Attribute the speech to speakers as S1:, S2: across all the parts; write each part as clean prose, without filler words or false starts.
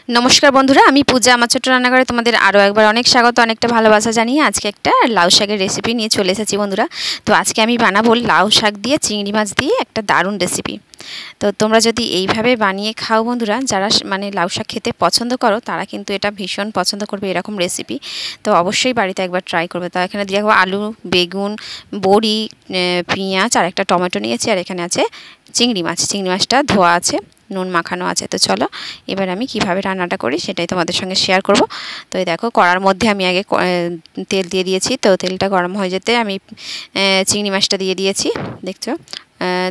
S1: नमस्कार बंधुरा आमी पूजा आमार छोट्ट रान्नाघरे तोमादेर आरो एकबार अनेक स्वागत अनेकटा भालोबासा जानिये आजके एकटा लाउ शाकेर रेसिपि निये चले एसेछि बंधुरा। तो आजके आमी बानाबो लाउ शाक दिये चिंगड़ी माछ दिये एकटा दारुण रेसिपि। तो तोमरा जोदि एइभाবে बानिये खाओ बंधुरा जारा माने लाउ शाक खेते पछंद करो तारा किन्तु एटा भीषण पछंद करबे एरकम रेसिपि। तो अवश्यई बाड़ीते एकबार ट्राई करबे। तो एखाने दिये आलू बेगुन बड़ी पेঁয়াজ আর একটা টমেটো নিয়েছি আর এখানে আছে চিংড়ি মাছটা ধোয়া আছে নুন মাখানো আছে। তো চলো এবার আমি কিভাবে রান্নাটা করি সেটাই তোমাদের সঙ্গে শেয়ার করব। তো এই দেখো কড়ার মধ্যে আমি আগে তেল দিয়ে দিয়েছি। তো তেলটা গরম হয়ে যেতে আমি চিংড়ি মাছটা দিয়ে দিয়েছি দেখছো।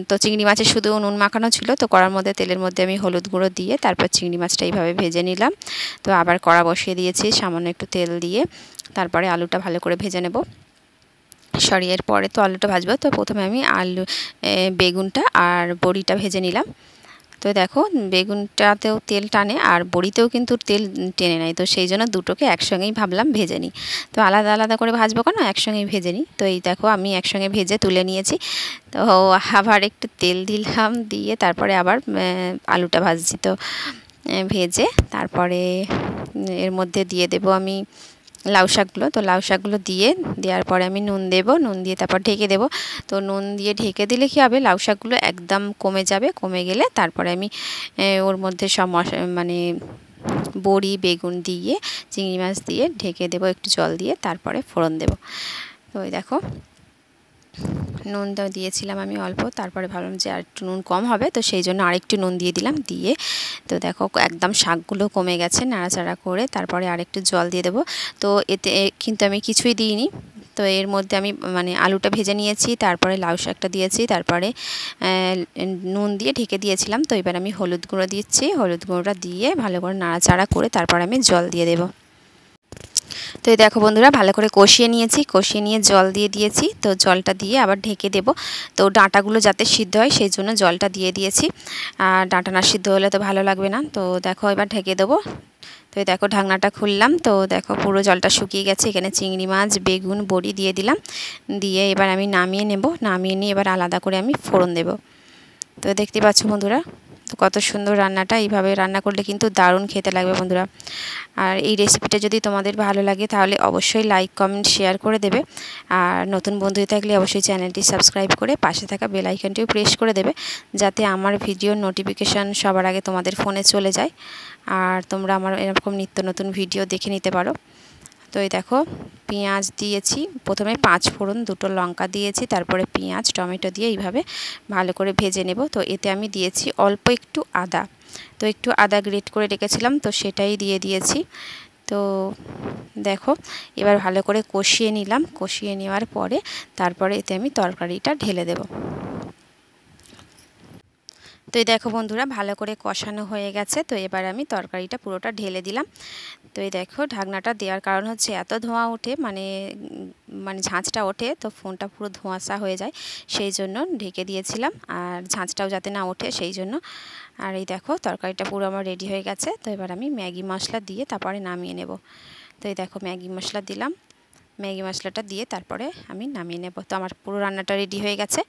S1: তো চিংড়ি মাছে শুধু নুন মাখানো ছিল। তো কড়ার মধ্যে তেলের মধ্যে আমি হলুদ গুঁড়ো দিয়ে তারপর চিংড়ি মাছটা এইভাবে ভেজে নিলাম। তো আবার কড়া বসিয়ে দিয়েছি সামান্য একটু তেল দিয়ে তারপরে আলুটা ভালো করে ভেজে নেব। সরি এরপরে তো আলুটা ভাজবো। তো প্রথমে আমি আলু বেগুনটা আর বড়িটা ভেজে নিলাম। তো দেখো বেগুনটাতেও তেল টানে আর বড়িতেও কিন্তু তেল টেনে নেয়। তো সেই জন্য দুটোকে একসঙ্গেই ভাবলাম ভেজে নিই। তো আলাদা আলাদা করে ভাজবো কেন একসঙ্গেই ভেজে নিই। তো এই দেখো আমি একসঙ্গে ভেজে তুলে নিয়েছি। তো আবার একটু তেল দিলাম দিয়ে তারপরে আবার আলুটা ভাজছি। তো ভেজে তারপরে এর মধ্যে দিয়ে দেব আমি লাউ শাকগুলো। তো লাউ শাকগুলো দেওয়ার পরে আমি নুন দেব, নুন দিয়ে তারপর ঢেকে দেব। তো নুন দিয়ে ঢেকে দিলে কী হবে লাউ শাকগুলো একদম কমে যাবে। কমে গেলে তারপরে আমি ওর মধ্যে সব মানে বড়ি বেগুন দিয়ে চিংড়ি মাছ দিয়ে ঢেকে দেব একটু জল দিয়ে তারপরে ফোড়ন দেব। তো ওই দেখো নুনটাও দিয়েছিলাম আমি অল্প, তারপরে ভাবলাম যে আর একটু নুন কম হবে তো সেই জন্য আরেকটু নুন দিয়ে দিলাম। দিয়ে তো দেখো একদম শাকগুলো কমে গেছে নাড়াচাড়া করে তারপরে আরেকটু জল দিয়ে দেবো। তো এতে কিন্তু আমি কিছুই দিইনি। তো এর মধ্যে আমি মানে আলুটা ভেজে নিয়েছি তারপরে লাউ শাকটা দিয়েছি তারপরে নুন দিয়ে ঢেকে দিয়েছিলাম। তো এবার আমি হলুদ গুঁড়ো দিচ্ছি, হলুদ গুঁড়োটা দিয়ে ভালো করে নাড়াচাড়া করে তারপরে আমি জল দিয়ে দেবো। তো এই দেখো বন্ধুরা ভালো করে কষিয়ে নিয়েছি, কষিয়ে নিয়ে জল দিয়ে দিয়েছি। তো জলটা দিয়ে আবার ঢেকে দেব। তো ডাঁটাগুলো যাতে সিদ্ধ হয় সেই জন্য জলটা দিয়ে দিয়েছি। আর ডাঁটা না সিদ্ধ হলে তো ভালো লাগবে না। তো দেখো এবার ঢেকে দেবো। তো এই দেখো ঢাকনাটা খুললাম। তো দেখো পুরো জলটা শুকিয়ে গেছে। এখানে চিংড়ি মাছ বেগুন বড়ি দিয়ে দিলাম। দিয়ে এবার আমি নামিয়ে নেব। নামিয়ে নিয়ে এবার আলাদা করে আমি ফোড়ন দেব। তো দেখতে পাচ্ছ বন্ধুরা তো কত সুন্দর রান্নাটা। এইভাবে রান্না করলে কিন্তু দারুণ খেতে লাগবে বন্ধুরা। আর এই রেসিপিটা যদি তোমাদের ভালো লাগে তাহলে অবশ্যই লাইক কমেন্ট শেয়ার করে দেবে। আর নতুন বন্ধু থাকলে অবশ্যই চ্যানেলটি সাবস্ক্রাইব করে পাশে থাকা বেল আইকনটিও প্রেস করে দেবে যাতে আমার ভিডিওর নোটিফিকেশান সবার আগে তোমাদের ফোনে চলে যায় আর তোমরা আমার এরকম নিত্য নতুন ভিডিও দেখে নিতে পারো। তো এই দেখো পেঁয়াজ দিয়েছি প্রথমে 5 ফোড়ন, 2টো লঙ্কা দিয়েছি তারপরে পেঁয়াজ টমেটো দিয়ে এইভাবে ভালো করে ভেজে নেব। তো এতে আমি দিয়েছি অল্প একটু আদা। তো একটু আদা গ্রেট করে রেখেছিলাম তো সেটাই দিয়ে দিয়েছি। তো দেখো এবার ভালো করে কষিয়ে নিলাম। কষিয়ে নেওয়ার পরে তারপরে এতে আমি তরকারিটা ঢেলে দেব। তো এই দেখো বন্ধুরা ভালো করে কষানো হয়ে গেছে। তো এবার আমি তরকারিটা পুরোটা ঢেলে দিলাম। তো এই দেখো ঢাকনাটা দেওয়ার কারণ হচ্ছে এত ধোঁয়া ওঠে মানে ঝাঁঝটা ওঠে তো ফোনটা পুরো ধোঁয়াশা হয়ে যায় সেই জন্য ঢেকে দিয়েছিলাম আর ঝাঁঝটাও যাতে না ওঠে সেই জন্য। আর এই দেখো তরকারিটা পুরো আমার রেডি হয়ে গেছে। তো এবার আমি ম্যাগি মশলা দিয়ে তারপরে নামিয়ে নেব। তো এই দেখো ম্যাগি মশলা দিলাম, ম্যাগি মশলাটা দিয়ে তারপরে আমি নামিয়ে নেব। তো আমার পুরো রান্নাটা রেডি হয়ে গেছে।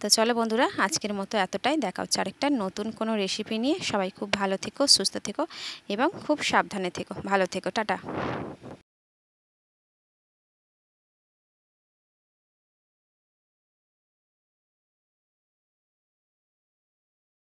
S1: তো চলো বন্ধুরা আজকের মতো এতটাই। দেখা হচ্ছে আরেকটা নতুন কোনো রেসিপি নিয়ে। সবাই খুব ভালো থেকো, সুস্থ থেকো এবং খুব সাবধানে থেকো। ভালো থেকো, টাটা।